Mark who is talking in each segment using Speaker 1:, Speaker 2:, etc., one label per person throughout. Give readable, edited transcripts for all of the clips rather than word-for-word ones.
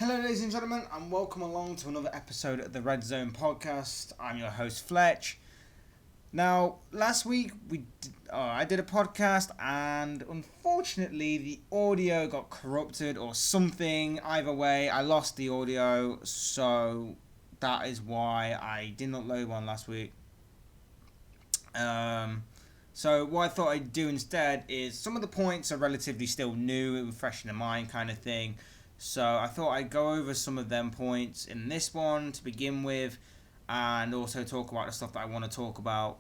Speaker 1: Hello, ladies and gentlemen, and welcome along to another episode of the Red Zone podcast. I'm your host, Fletch. Now, last week I did a podcast, and unfortunately, the audio got corrupted or something. Either way, I lost the audio, so that is why I did not load one last week. So what I thought I'd do instead is some of the points are relatively still new, fresh in the mind, kind of thing. So I thought I'd go over some of them points in this one to begin with, and also talk about the stuff that I want to talk about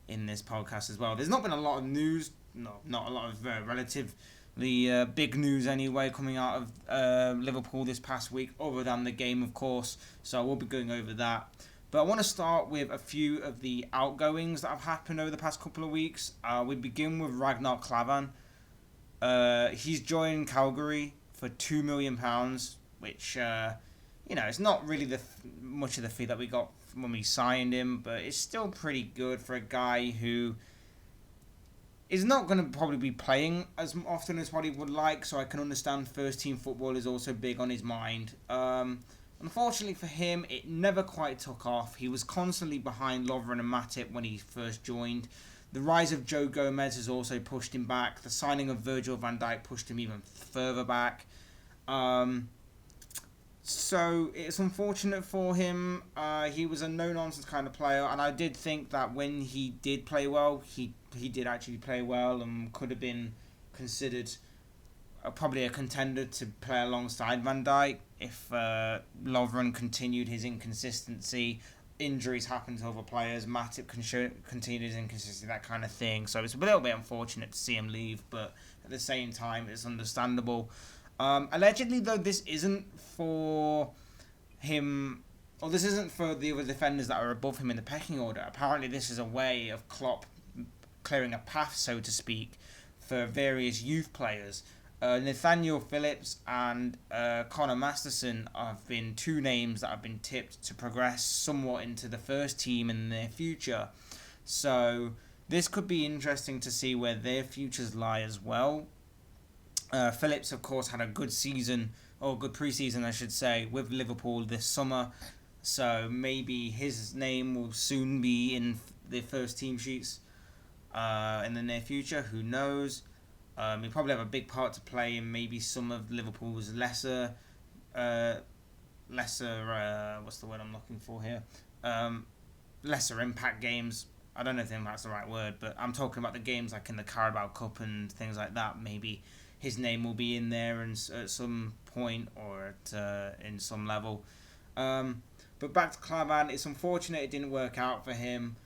Speaker 1: in this podcast as well. There's not been a lot of news, not a lot of relatively big news anyway coming out of Liverpool this past week, other than the game, of course. So we'll be going over that. But I want to start with a few of the outgoings that have happened over the past couple of weeks. We begin with Ragnar Klavan. He's joined Calgary for £2 million, which, it's not really much of the fee that we got when we signed him, but it's still pretty good for a guy who is not going to probably be playing as often as what he would like, so I can understand first team football is also big on his mind. Unfortunately for him, it never quite took off. He was constantly behind Lovren and Matip when he first joined. The rise of Joe Gomez has also pushed him back. The signing of Virgil van Dijk pushed him even further back. So it's unfortunate for him. He was a no-nonsense kind of player, and I did think that when he did play well, he did actually play well and could have been considered probably a contender to play alongside Van Dijk if Lovren continued his inconsistency. Injuries happen to other players. Matip continued his inconsistency, that kind of thing. So it's a little bit unfortunate to see him leave, but at the same time, it's understandable. Allegedly, though, this isn't for him, or this isn't for the other defenders that are above him in the pecking order. Apparently, this is a way of Klopp clearing a path, so to speak, for various youth players. Nathaniel Phillips and Connor Masterson have been two names that have been tipped to progress somewhat into the first team in the near future. So this could be interesting to see where their futures lie as well. Phillips, of course, had a good season, or good pre-season, I should say, with Liverpool this summer. So maybe his name will soon be in the first team sheets in the near future. Who knows? He'll probably have a big part to play in maybe some of Liverpool's lesser, what's the word I'm looking for here? Lesser impact games. I don't know if impact's the right word, but I'm talking about the games like in the Carabao Cup and things like that. Maybe his name will be in there at some point or in some level. But back to Klavan, it's unfortunate it didn't work out for him.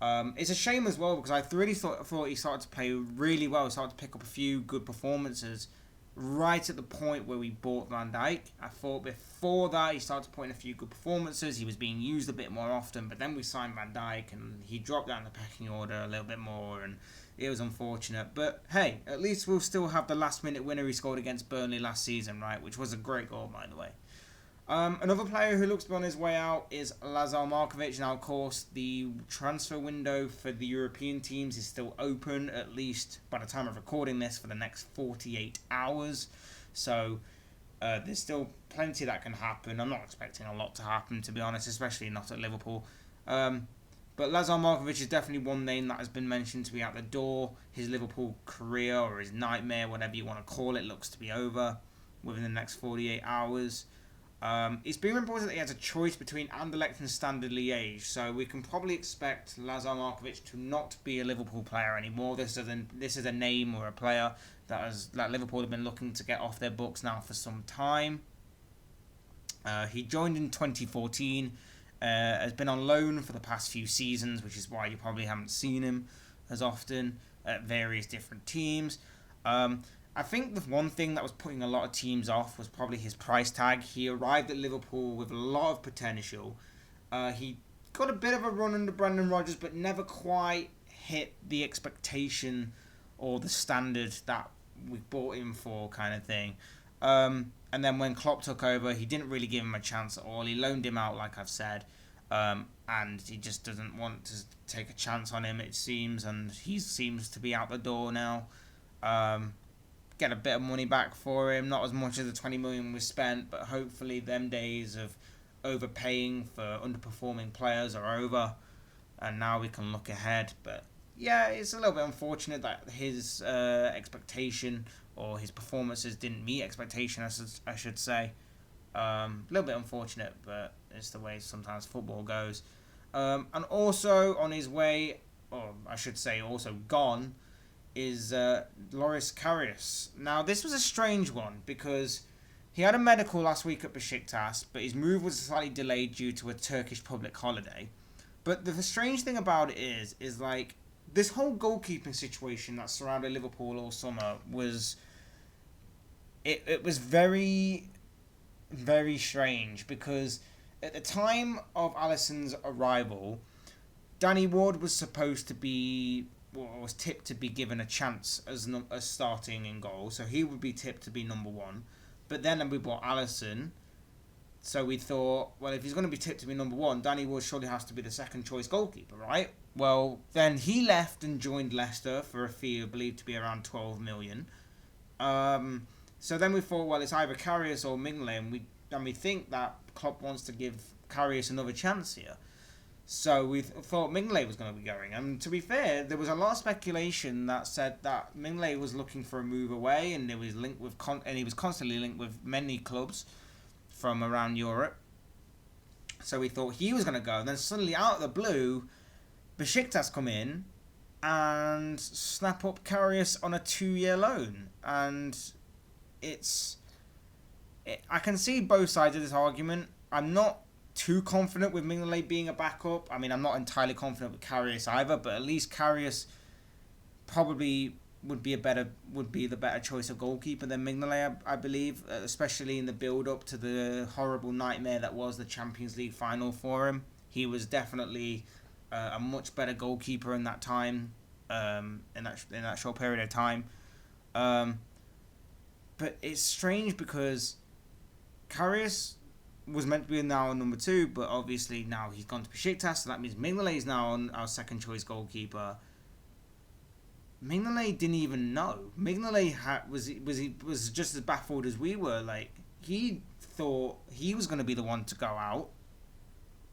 Speaker 1: It's a shame as well because I really thought he started to play really well. He started to pick up a few good performances right at the point where we bought Van Dijk. I thought before that he started to put in a few good performances. He was being used a bit more often, but then we signed Van Dijk and he dropped down the pecking order a little bit more, and it was unfortunate. But hey, at least we'll still have the last minute winner he scored against Burnley last season, right? Which was a great goal, by the way. Another player who looks to be on his way out is Lazar Markovic. Now, of course, the transfer window for the European teams is still open, at least by the time of recording this, for the next 48 hours. So, there's still plenty that can happen. I'm not expecting a lot to happen, to be honest, especially not at Liverpool. But Lazar Markovic is definitely one name that has been mentioned to be out the door. His Liverpool career, or his nightmare, whatever you want to call it, looks to be over within the next 48 hours. It's been reported that he has a choice between Anderlecht and Standard Liège, so we can probably expect Lazar Markovic to not be a Liverpool player anymore. This is a name or a player that Liverpool have been looking to get off their books now for some time. He joined in 2014, has been on loan for the past few seasons, which is why you probably haven't seen him as often at various different teams. I think the one thing that was putting a lot of teams off was probably his price tag. He arrived at Liverpool with a lot of potential. He got a bit of a run under Brendan Rodgers, but never quite hit the expectation or the standard that we bought him for, kind of thing. And then when Klopp took over, he didn't really give him a chance at all. He loaned him out, like I've said, and he just doesn't want to take a chance on him, it seems, and he seems to be out the door now. get a bit of money back for him. Not as much as the 20 million was spent, but hopefully them days of overpaying for underperforming players are over, and now we can look ahead. But yeah, it's a little bit unfortunate that his expectation or his performances didn't meet expectation, I should say. A little bit unfortunate, but it's the way sometimes football goes. And also on his way, or I should say also gone, is Loris Karius. Now, this was a strange one because he had a medical last week at Besiktas, but his move was slightly delayed due to a Turkish public holiday. But the strange thing about it is like, this whole goalkeeping situation that surrounded Liverpool all summer was... It was very, very strange because at the time of Alisson's arrival, Danny Ward was supposed to be... was tipped to be given a chance as starting in goal, so he would be tipped to be number one. But then we bought Alisson, so we thought, well, if he's going to be tipped to be number one, Danny Ward surely has to be the second choice goalkeeper, right? Well, then he left and joined Leicester for a fee believed to be around 12 million. So then we thought, well, it's either Karius or Mignolet, and we think that Klopp wants to give Karius another chance here. So we thought Mignolet was going to be going. And to be fair, there was a lot of speculation that said that Mignolet was looking for a move away, and he was linked with and he was constantly linked with many clubs from around Europe. So we thought he was going to go. And then suddenly, out of the blue, Besiktas come in and snap up Karius on a 2-year loan. And I can see both sides of this argument. I'm not too confident with Mignolet being a backup. I mean, I'm not entirely confident with Karius either, but at least Karius probably would be the better choice of goalkeeper than Mignolet, I believe, especially in the build-up to the horrible nightmare that was the Champions League final for him. He was definitely a much better goalkeeper in that time, in that short period of time. But it's strange because Karius was meant to be now number 2, but obviously now he's gone to Besiktas, so that means Mignolet is now our second choice goalkeeper. Mignolet didn't even know. Mignolet was just as baffled as we were. Like, he thought he was going to be the one to go out,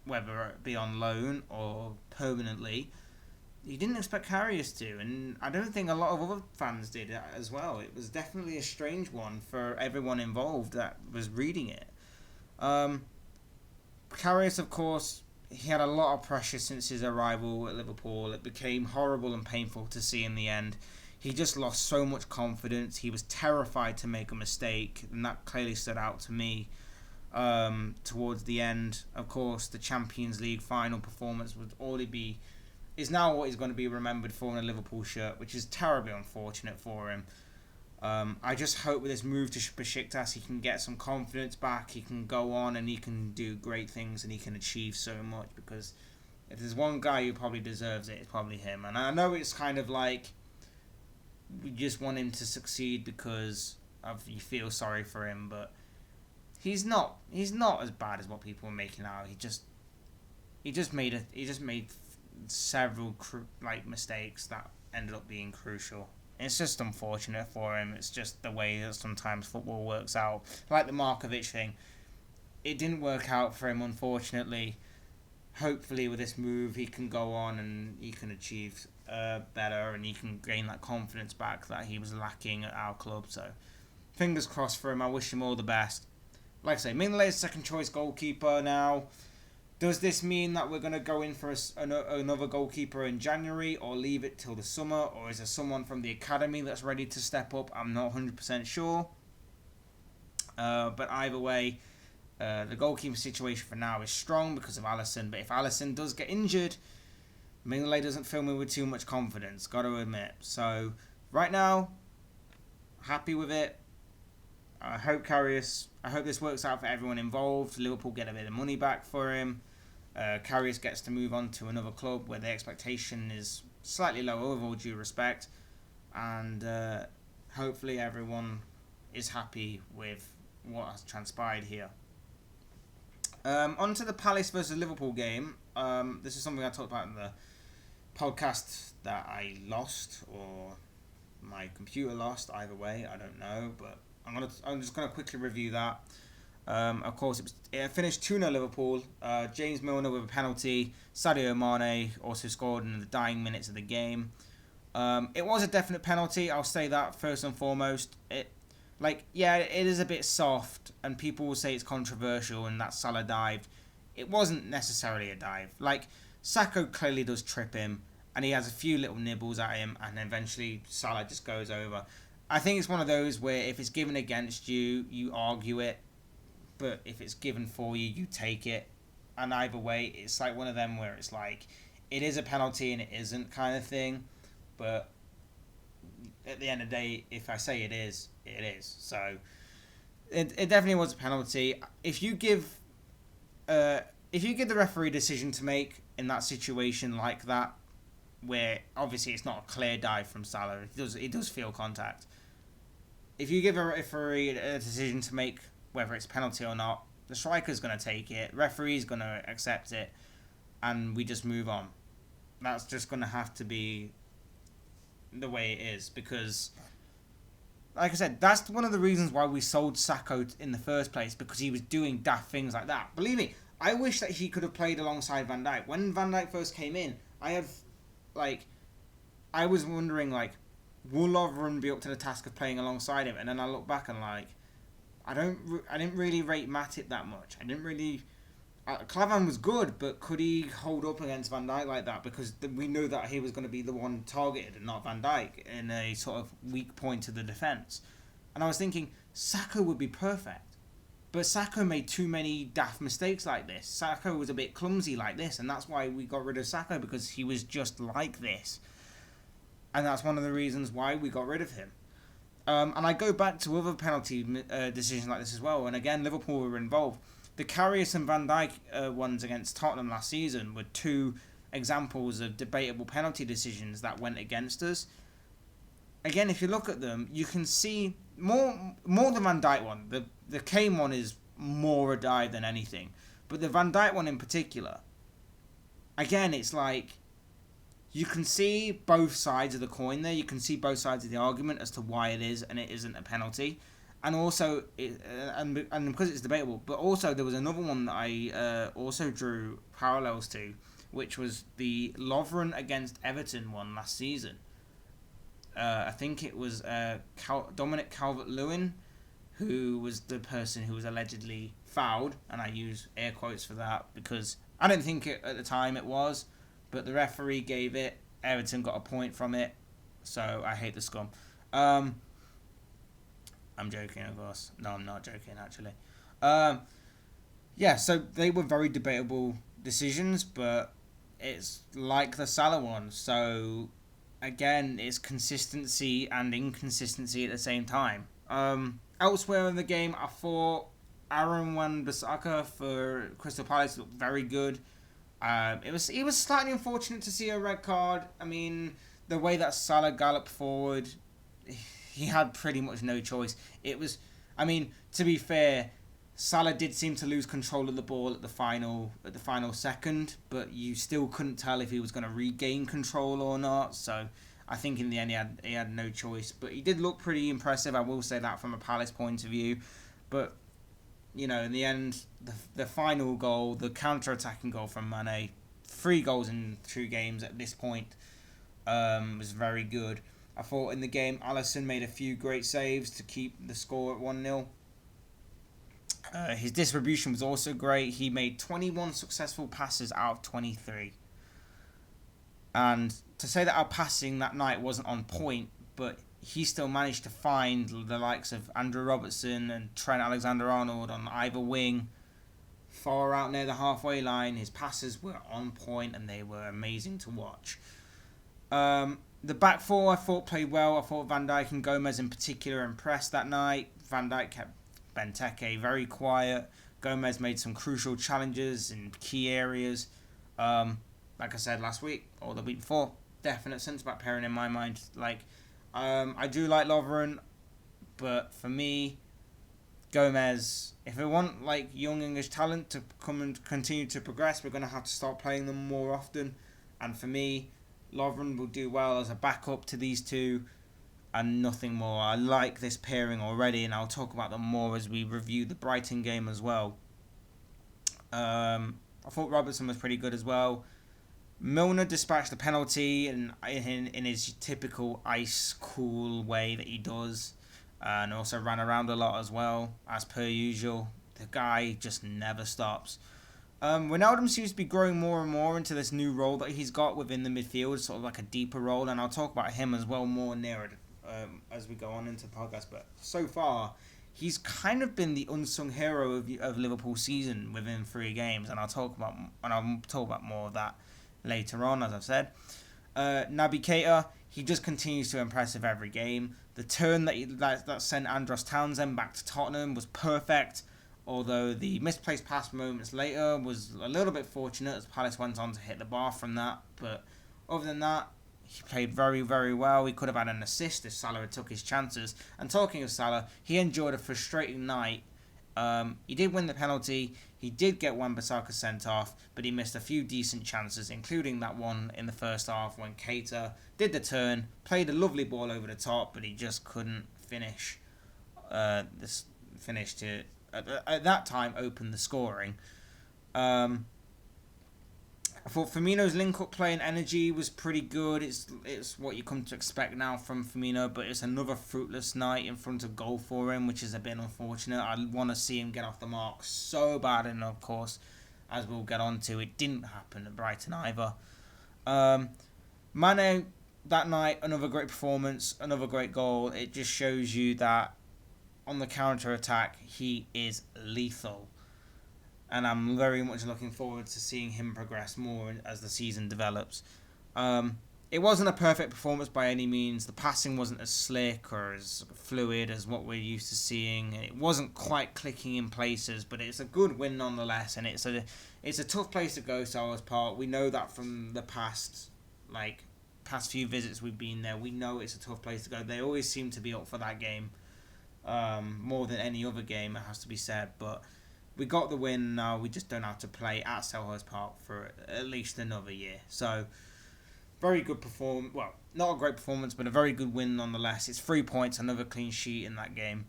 Speaker 1: whether it be on loan or permanently. He didn't expect Karius to, and I don't think a lot of other fans did as well. It was definitely a strange one for everyone involved that was reading it. Karius, of course, he had a lot of pressure since his arrival at Liverpool. It became horrible and painful to see in the end. He just lost so much confidence. He was terrified to make a mistake, and that clearly stood out to me towards the end. Of course, the Champions League final performance is now what he's going to be remembered for in a Liverpool shirt, which is terribly unfortunate for him. I just hope with this move to Besiktas he can get some confidence back, he can go on and he can do great things and he can achieve so much, because if there's one guy who probably deserves it, it's probably him. And I know it's kind of like we just want him to succeed because you feel sorry for him, but he's not as bad as what people are making out. He just made several mistakes that ended up being crucial. It's just unfortunate for him. It's just the way that sometimes football works out. Like the Markovic thing. It didn't work out for him, unfortunately. Hopefully with this move he can go on and he can achieve better and he can gain that confidence back that he was lacking at our club. So fingers crossed for him. I wish him all the best. Like I say, Mignolet is second choice goalkeeper now. Does this mean that we're going to go in for another goalkeeper in January or leave it till the summer? Or is there someone from the academy that's ready to step up? I'm not 100% sure. But either way, the goalkeeper situation for now is strong because of Alisson. But if Alisson does get injured, Mignolet doesn't fill me with too much confidence, got to admit. So right now, happy with it. I hope this works out for everyone involved. Liverpool get a bit of money back for him. Karius gets to move on to another club where the expectation is slightly lower, with all due respect. And hopefully everyone is happy with what has transpired here. On to the Palace versus Liverpool game. This is something I talked about in the podcast that I lost, or my computer lost. Either way, I don't know, but I'm just gonna quickly review that. Of course, it finished 2-0 Liverpool. James Milner with a penalty. Sadio Mane also scored in the dying minutes of the game. It was a definite penalty. I'll say that first and foremost. It is a bit soft, and people will say it's controversial and that Salah dived. It wasn't necessarily a dive. Like, Sacco clearly does trip him, and he has a few little nibbles at him, and eventually Salah just goes over. I think it's one of those where if it's given against you, you argue it, but if it's given for you, you take it. And either way, it's like one of them where it's like, it is a penalty and it isn't kind of thing, but at the end of the day, if I say it is, it is. So it definitely was a penalty. If you give the referee a decision to make in that situation like that, where obviously it's not a clear dive from Salah, it does feel contact. If you give a referee a decision to make whether it's a penalty or not, the striker's going to take it, referee's going to accept it, and we just move on. That's just going to have to be the way it is, because, like I said, that's one of the reasons why we sold Sacco in the first place, because he was doing daft things like that. Believe me, I wish that he could have played alongside Van Dijk. When Van Dijk first came in, I was wondering, will Lovren be up to the task of playing alongside him? And then I look back and I didn't really rate Matip that much. I didn't really. Klavan was good, but could he hold up against Van Dijk like that? Because we knew that he was going to be the one targeted and not Van Dijk in a sort of weak point of the defence. And I was thinking, Sacco would be perfect. But Sacco made too many daft mistakes like this. Sacco was a bit clumsy like this, and that's why we got rid of Sacco, because he was just like this. And that's one of the reasons why we got rid of him. And I go back to other penalty decisions like this as well. And again, Liverpool were involved. The Karius and Van Dijk ones against Tottenham last season were two examples of debatable penalty decisions that went against us. Again, if you look at them, you can see more the Van Dijk one. The Kane one is more a dive than anything. But the Van Dijk one in particular, again, it's like, you can see both sides of the coin there. You can see both sides of the argument as to why it is and it isn't a penalty. And also, and because it's debatable, but also there was another one that I also drew parallels to, which was the Lovren against Everton one last season. I think it was Dominic Calvert-Lewin, who was the person who was allegedly fouled, and I use air quotes for that because I don't think at the time it was, but the referee gave it. Everton got a point from it, so I hate the scum. I'm joking, of course. No, I'm not joking, actually. So they were very debatable decisions, but it's like the Salah one. So, again, it's consistency and inconsistency at the same time. Elsewhere in the game, I thought Aaron Wan-Bissaka for Crystal Palace looked very good. It was slightly unfortunate to see a red card. I mean, the way that Salah galloped forward, he had pretty much no choice. To be fair, Salah did seem to lose control of the ball at the final second, but you still couldn't tell if he was going to regain control or not. So I think in the end he had no choice. But he did look pretty impressive. I will say that from a Palace point of view. But in the end, the final goal, the counter-attacking goal from Mane, 3 goals in 2 games at this point, was very good. I thought in the game, Alisson made a few great saves to keep the score at 1-0. His distribution was also great. He made 21 successful passes out of 23. And to say that our passing that night wasn't on point, but he still managed to find the likes of Andrew Robertson and Trent Alexander-Arnold on either wing, far out near the halfway line. His passes were on point and they were amazing to watch. The back four I thought played well. I thought Van Dijk and Gomez in particular impressed that night. Van Dijk kept Benteke very quiet. Gomez made some crucial challenges in key areas. Like I said last week or the week before, definite centre-back pairing in my mind. I do like Lovren, but for me, Gomez, if we want young English talent to come and continue to progress, we're going to have to start playing them more often. And for me, Lovren will do well as a backup to these two. and nothing more. I like this pairing already, and I'll talk about them more as we review the Brighton game as well. I thought Robertson was pretty good as well. Milner dispatched the penalty in his typical ice cool way that he does, and also ran around a lot as well, as per usual. The guy just never stops. Wijnaldum seems to be growing more and more into this new role that he's got within the midfield, sort of like a deeper role, and I'll talk about him as well more near as we go on into the podcast. But so far, he's kind of been the unsung hero of Liverpool's season within 3 games, and I'll talk about more of that later on, as I've said. Naby Keita, he just continues to impress with every game. The turn that sent Andros Townsend back to Tottenham was perfect, although the misplaced pass moments later was a little bit fortunate as Palace went on to hit the bar from that. But other than that, he played very, very well. He could have had an assist if Salah had took his chances. And talking of Salah, he enjoyed a frustrating night. He did win the penalty. He did get Wan-Bissaka sent off, but he missed a few decent chances, including that one in the first half when Keita did the turn, played a lovely ball over the top, but he just couldn't finish. At that time, open the scoring. I thought Firmino's link-up play and energy was pretty good. It's what you come to expect now from Firmino, but it's another fruitless night in front of goal for him, which is a bit unfortunate. I want to see him get off the mark so bad, and of course, as we'll get on to, it didn't happen at Brighton either. Mane, that night, another great performance, another great goal. It just shows you that on the counter-attack, he is lethal. And I'm very much looking forward to seeing him progress more as the season develops. It wasn't a perfect performance by any means. The passing wasn't as slick or as fluid as what we're used to seeing. It wasn't quite clicking in places, but it's a good win nonetheless. And it's a tough place to go, Selhurst Park. We know that from the past few visits we've been there. We know it's a tough place to go. They always seem to be up for that game, more than any other game, it has to be said. But we got the win now. We just don't have to play at Selhurst Park for at least another year. So, very good performance. Well, not a great performance, but a very good win nonetheless. It's 3 points, another clean sheet in that game.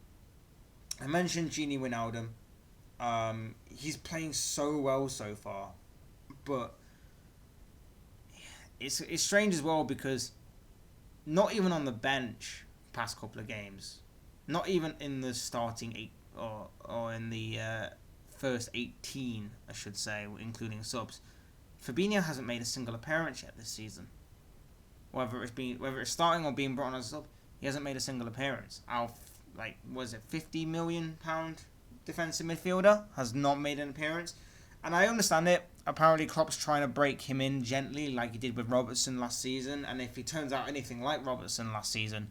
Speaker 1: I mentioned Gini Wijnaldum. He's playing so well so far, but it's strange as well because not even on the bench past couple of games, not even in the starting 8 or in the first 18, I should say, including subs, Fabinho hasn't made a single appearance yet this season. Whether it's starting or being brought on as a sub, he hasn't made a single appearance. Was it £50 million defensive midfielder has not made an appearance, and I understand it. Apparently, Klopp's trying to break him in gently, like he did with Robertson last season. And if he turns out anything like Robertson last season,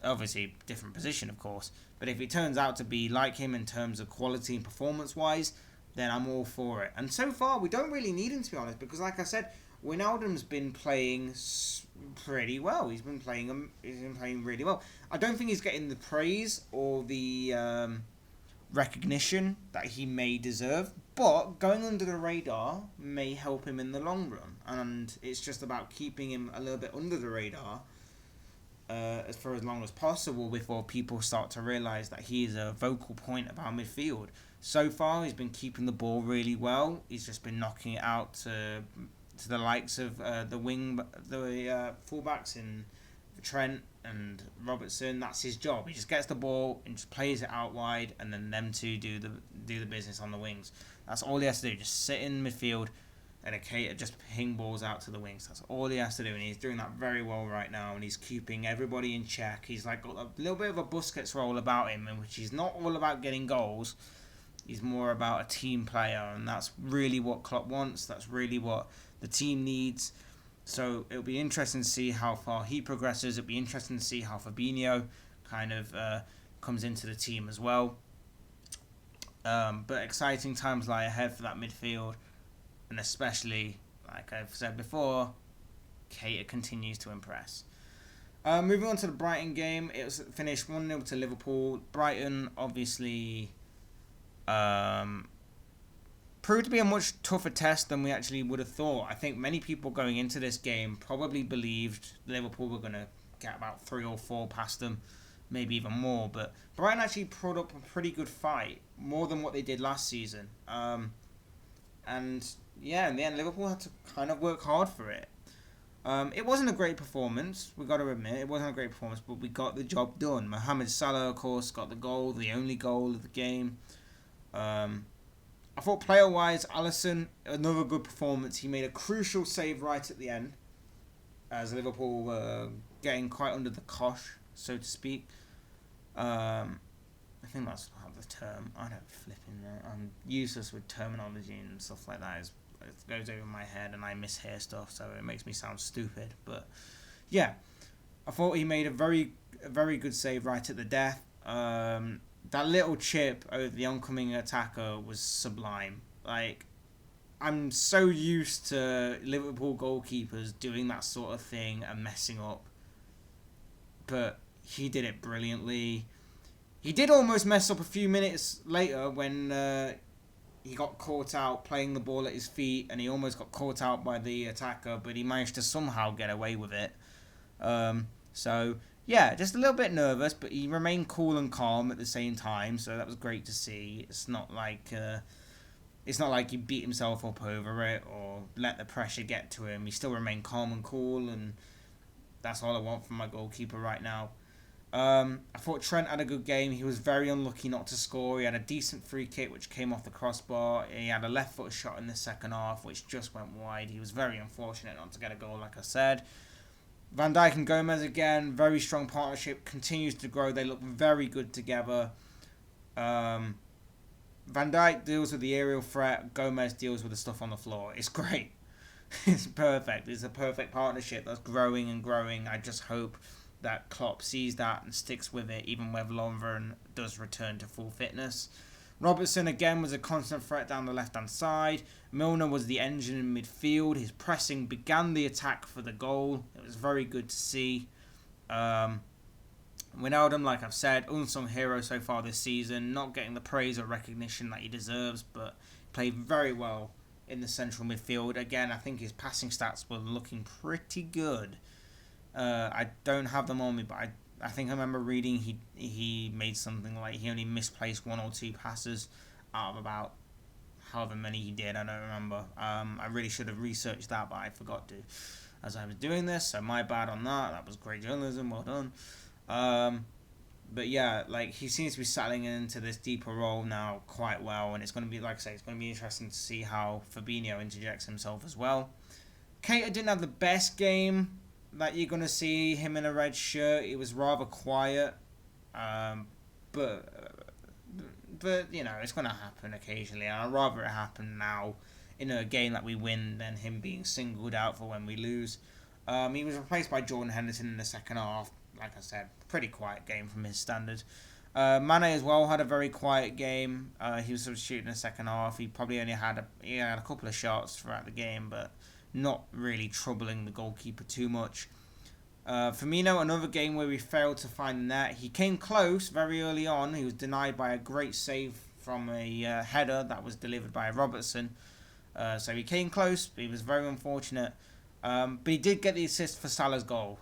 Speaker 1: obviously different position, of course, but if he turns out to be like him in terms of quality and performance-wise, then I'm all for it. And so far, we don't really need him, to be honest, because like I said, Wijnaldum's been playing pretty well. He's been playing really well. I don't think he's getting the praise or the recognition that he may deserve, but going under the radar may help him in the long run, and it's just about keeping him a little bit under the radar for as long as possible before people start to realise that he is a vocal point of our midfield. So far, he's been keeping the ball really well. He's just been knocking it out to the likes of the fullbacks in Trent and Robertson. That's his job. He just gets the ball and just plays it out wide, and then them two do the business on the wings. That's all he has to do. Just sit in midfield and Keita just ping balls out to the wings. That's all he has to do, and he's doing that very well right now, and he's keeping everybody in check. He's got a little bit of a Busquets role about him, in which he's not all about getting goals. He's more about a team player, and that's really what Klopp wants. That's really what the team needs. So it'll be interesting to see how far he progresses. It'll be interesting to see how Fabinho kind of comes into the team as well. But exciting times lie ahead for that midfield. And especially, like I've said before, Keita continues to impress. Moving on to the Brighton game, it was finished 1-0 to Liverpool. Brighton obviously proved to be a much tougher test than we actually would have thought. I think many people going into this game probably believed Liverpool were going to get about 3 or 4 past them, maybe even more. But Brighton actually put up a pretty good fight, more than what they did last season. And yeah, in the end, Liverpool had to kind of work hard for it. It wasn't a great performance, we got to admit. It wasn't a great performance, but we got the job done. Mohamed Salah, of course, got the goal, the only goal of the game. I thought player-wise, Alisson, another good performance. He made a crucial save right at the end, as Liverpool were getting quite under the cosh, so to speak. I think that's the term. I don't flipping know. I'm useless with terminology and stuff like that. It goes over my head and I mishear stuff, so it makes me sound stupid. But yeah, I thought he made a very good save right at the death. That little chip over the oncoming attacker was sublime. Like, I'm so used to Liverpool goalkeepers doing that sort of thing and messing up, but he did it brilliantly. He did almost mess up a few minutes later when he got caught out playing the ball at his feet, and he almost got caught out by the attacker, but he managed to somehow get away with it. So yeah, just a little bit nervous, but he remained cool and calm at the same time, so that was great to see. It's not like he beat himself up over it or let the pressure get to him. He still remained calm and cool, and that's all I want from my goalkeeper right now. I thought Trent had a good game. He was very unlucky not to score. He had a decent free kick which came off the crossbar. He had a left foot shot in the second half which just went wide. He was very unfortunate not to get a goal, like I said. Van Dijk and Gomez again, very strong partnership, continues to grow. They look very good together. Van Dijk deals with the aerial threat. Gomez deals with the stuff on the floor. It's great. It's perfect. It's a perfect partnership that's growing and growing. I just hope that Klopp sees that and sticks with it, even when Lovren does return to full fitness. Robertson again was a constant threat down the left-hand side. Milner was the engine in midfield. His pressing began the attack for the goal. It was very good to see. Wijnaldum, like I've said, unsung hero so far this season, not getting the praise or recognition that he deserves, but played very well in the central midfield. Again, I think his passing stats were looking pretty good. I don't have them on me, but I think I remember reading he made something like he only misplaced 1 or 2 passes out of about however many he did. I don't remember. I really should have researched that, but I forgot to as I was doing this, so my bad on that. That was great journalism, well done. But yeah, like, he seems to be settling into this deeper role now quite well, and it's going to be, like I say, it's going to be interesting to see how Fabinho interjects himself as well. Keita didn't have the best game that you're going to see him in a red shirt. It was rather quiet, but you know, it's going to happen occasionally, and I'd rather it happen now in a game that we win than him being singled out for when we lose. He was replaced by Jordan Henderson in the second half. Like I said, pretty quiet game from his standard. Mane as well had a very quiet game. He was substituted in the second half. He probably only had a couple of shots throughout the game, but not really troubling the goalkeeper too much. Firmino, another game where we failed to find the net. He came close very early on. He was denied by a great save from a header that was delivered by Robertson. So he came close, but he was very unfortunate. But he did get the assist for Salah's goal.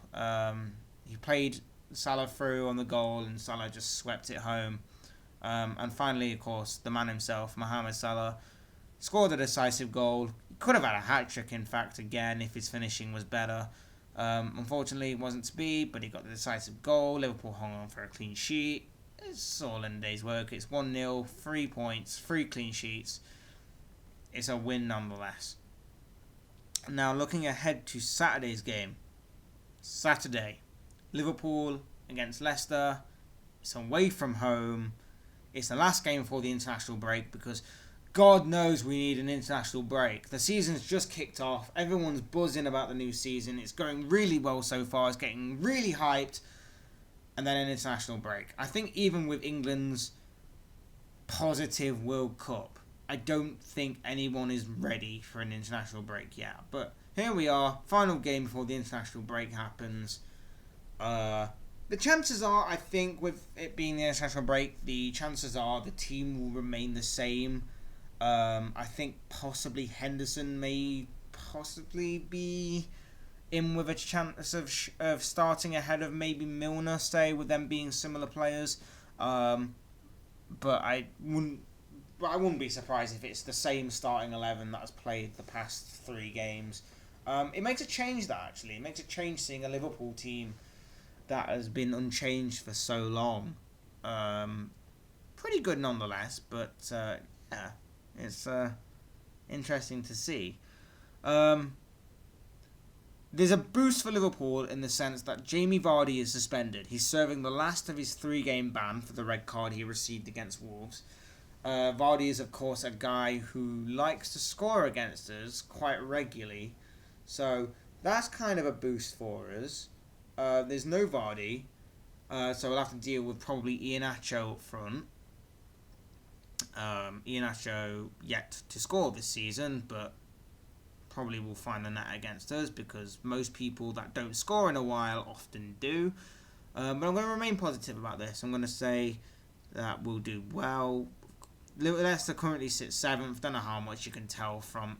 Speaker 1: He played Salah through on the goal, and Salah just swept it home. And finally, of course, the man himself, Mohamed Salah, scored a decisive goal. He could have had a hat-trick, in fact, again, if his finishing was better. Unfortunately, it wasn't to be, but he got the decisive goal. Liverpool hung on for a clean sheet. It's all in a day's work. It's 1-0, 3 points, 3 clean sheets. It's a win nonetheless. Now, looking ahead to Saturday's game. Saturday, Liverpool against Leicester. It's away from home. It's the last game before the international break, because God knows we need an international break. The season's just kicked off. Everyone's buzzing about the new season. It's going really well so far. It's getting really hyped. And then an international break. I think even with England's positive World Cup, I don't think anyone is ready for an international break yet. But here we are. Final game before the international break happens. The chances are, I think, with it being the international break, the chances are the team will remain the same. I think possibly Henderson may possibly be in with a chance of starting ahead of maybe Milner, say, with them being similar players. But I wouldn't be surprised if it's the same starting 11 that has played the past 3 games. It makes a change, that actually. It makes a change seeing a Liverpool team that has been unchanged for so long. Pretty good nonetheless, but yeah, it's interesting to see. There's a boost for Liverpool in the sense that Jamie Vardy is suspended. He's serving the last of his 3-game ban for the red card he received against Wolves. Vardy is, of course, a guy who likes to score against us quite regularly. So that's kind of a boost for us. There's no Vardy, so we'll have to deal with probably Iheanacho up front. Iheanacho yet to score this season, but probably will find the net against us because most people that don't score in a while often do. But I'm going to remain positive about this. I'm going to say that we'll do well. Leicester currently sits 7th. Don't know how much you can tell from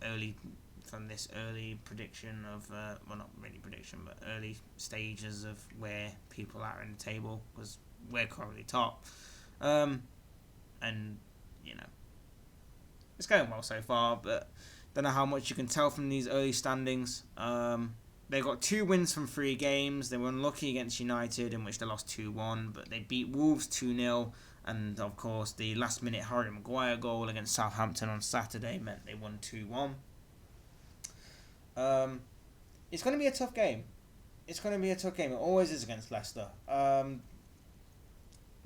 Speaker 1: this early prediction of well, not really prediction, but early stages of where people are in the table, because we're currently top. And you know, it's going well so far, but don't know how much you can tell from these early standings. They got 2 wins from 3 games. They were unlucky against United, in which they lost 2-1, but they beat Wolves 2-0. And, of course, the last-minute Harry Maguire goal against Southampton on Saturday meant they won 2-1. It's going to be a tough game. It always is against Leicester.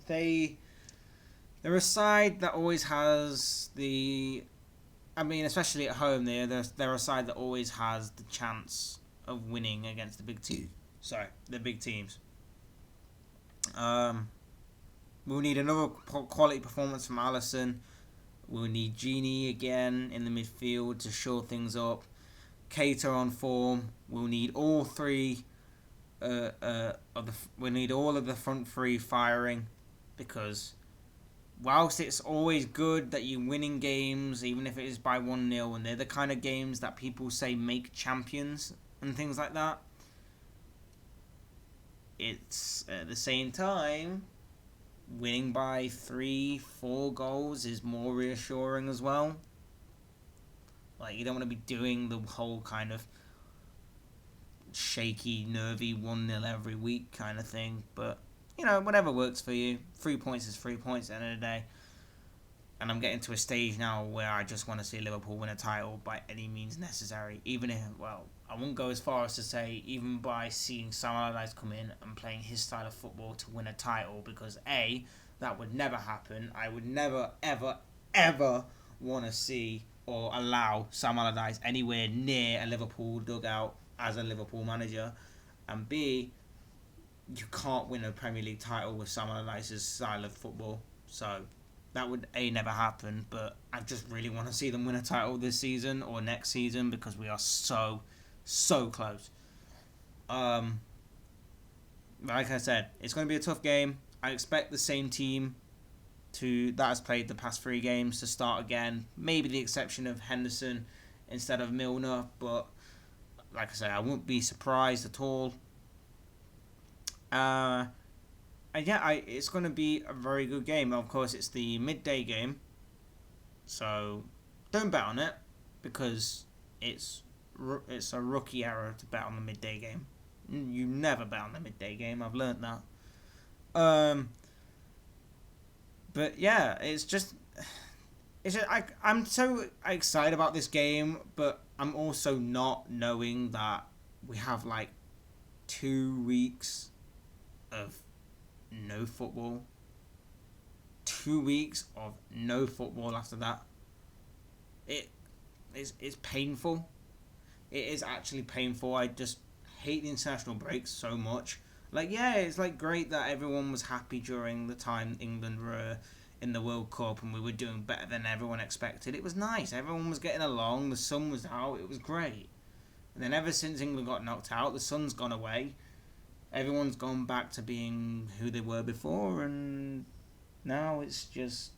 Speaker 1: They're a side that always has especially at home, they're a side that always has the chance of winning against the big teams. We'll need another quality performance from Alisson. We'll need Gini again in the midfield to shore things up. Keita on form. We'll need all 3 we need all of the front 3 firing, because whilst it's always good that you're winning games, even if it is by 1-0, and they're the kind of games that people say make champions and things like that, it's at the same time, winning by 3-4 goals is more reassuring as well. Like, you don't want to be doing the whole kind of shaky, nervy 1-0 every week kind of thing, but whatever works for you. 3 points is 3 points at the end of the day. And I'm getting to a stage now where I just want to see Liverpool win a title by any means necessary. Even if, I won't go as far as to say even by seeing Sam Allardyce come in and playing his style of football to win a title, because A, that would never happen. I would never, ever, ever want to see or allow Sam Allardyce anywhere near a Liverpool dugout as a Liverpool manager. And B, you can't win a Premier League title with Sam Allardyce's style of football. So that would never happen, but I just really want to see them win a title this season or next season, because we are so close. Like I said, it's going to be a tough game. I expect the same team that has played the past 3 games to start again. Maybe the exception of Henderson instead of Milner, but like I say, I wouldn't be surprised at all. And yeah, it's going to be a very good game. Of course, it's the midday game, so don't bet on it, because it's a rookie error to bet on the midday game. You never bet on the midday game. I've learnt that. But yeah, I'm so excited about this game, but I'm also not, knowing that we have like 2 weeks of no football. 2 weeks of no football after that. It's painful. It is actually painful. I just hate the international breaks so much. Like, yeah, it's like great that everyone was happy during the time England were in the World Cup and we were doing better than everyone expected. It was nice. Everyone was getting along. The sun was out. It was great. And then ever since England got knocked out, the sun's gone away. Everyone's gone back to being who they were before, and now it's just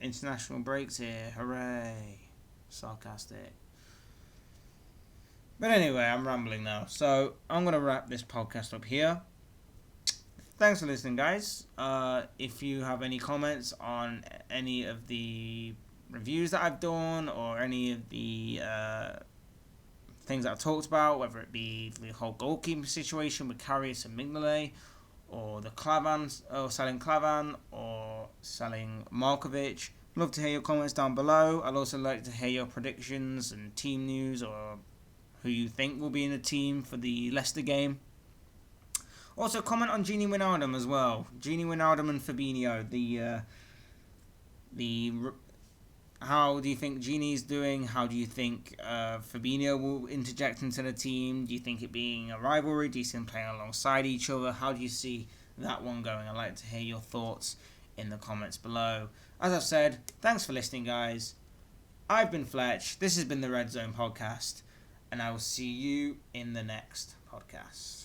Speaker 1: international breaks here. Hooray. Sarcastic. But anyway, I'm rambling now. So I'm going to wrap this podcast up here. Thanks for listening, guys. If you have any comments on any of the reviews that I've done or any of the things that I've talked about, whether it be the whole goalkeeping situation with Karius and Mignolet, or the Klavan, or selling Klavan, or selling Markovic, love to hear your comments down below. I'd also like to hear your predictions and team news, or who you think will be in the team for the Leicester game. Also, comment on Gini Wijnaldum as well. Gini Wijnaldum and Fabinho. How do you think Gini's doing? How do you think Fabinho will interject into the team? Do you think it being a rivalry? Do you see them playing alongside each other? How do you see that one going? I'd like to hear your thoughts in the comments below. As I've said, thanks for listening, guys. I've been Fletch. This has been the Red Zone Podcast. And I will see you in the next podcast.